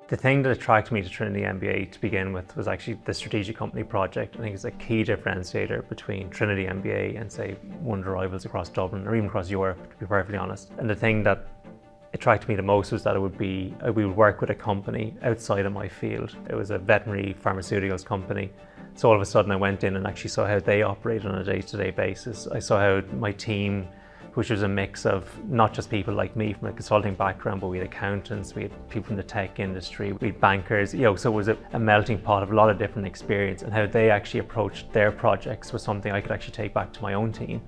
The thing that attracted me to Trinity MBA to begin with was actually the strategic company project. I think it's a key differentiator between Trinity MBA and, say, one of the rivals across Dublin or even across Europe, to be perfectly honest. And the thing that attracted me the most was that we would work with a company outside of my field. It was a veterinary pharmaceuticals company. So all of a sudden I went in and actually saw how they operate on a day-to-day basis. I saw how my team, which was a mix of not just people like me from a consulting background, but we had accountants, we had people from the tech industry, we had bankers, so it was a melting pot of a lot of different experience, and how they actually approached their projects was something I could actually take back to my own team.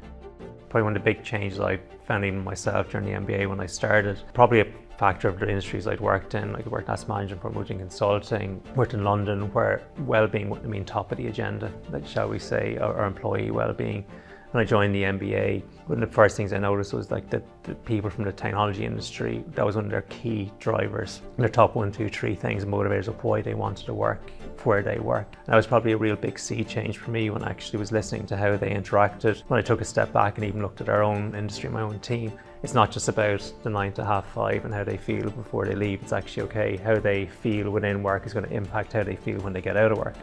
Probably one of the big changes I found even myself during the MBA when I started, probably a factor of the industries I'd worked in. I worked in asset management, promoting consulting, worked in London where well-being wouldn't mean top of the agenda, shall we say, or employee well-being. When I joined the MBA, one of the first things I noticed was the people from the technology industry, that was one of their key drivers. Their top 1, 2, 3 things, motivators of why they wanted to work, where they work. And that was probably a real big sea change for me when I actually was listening to how they interacted. When I took a step back and even looked at our own industry, my own team, it's not just about the 9 to 5 and how they feel before they leave. It's actually, okay, how they feel within work is going to impact how they feel when they get out of work.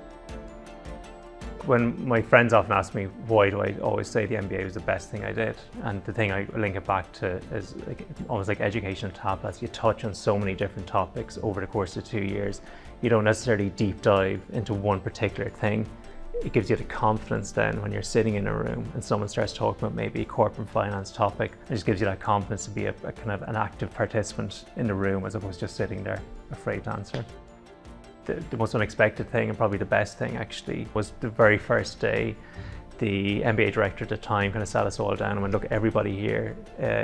When my friends often ask me why do I always say the MBA was the best thing I did, and the thing I link it back to is almost like educational tablets. You touch on so many different topics over the course of 2 years. You don't necessarily deep dive into one particular thing. It gives you the confidence then when you're sitting in a room and someone starts talking about maybe a corporate finance topic. It just gives you that confidence to be a kind of an active participant in the room as opposed to just sitting there afraid to answer. The most unexpected thing, and probably the best thing actually, was the very first day. The MBA director at the time kind of sat us all down and went, look, everybody here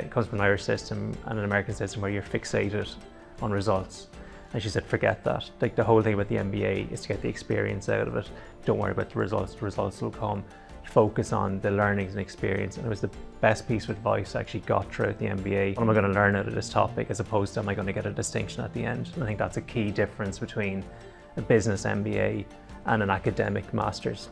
comes from an Irish system and an American system where you're fixated on results. And she said, forget that. Like, the whole thing about the MBA is to get the experience out of it. Don't worry about the results will come. Focus on the learnings and experience. And it was the best piece of advice I actually got throughout the MBA. What am I going to learn out of this topic, as opposed to am I going to get a distinction at the end? And I think that's a key difference between a business MBA and an academic master's.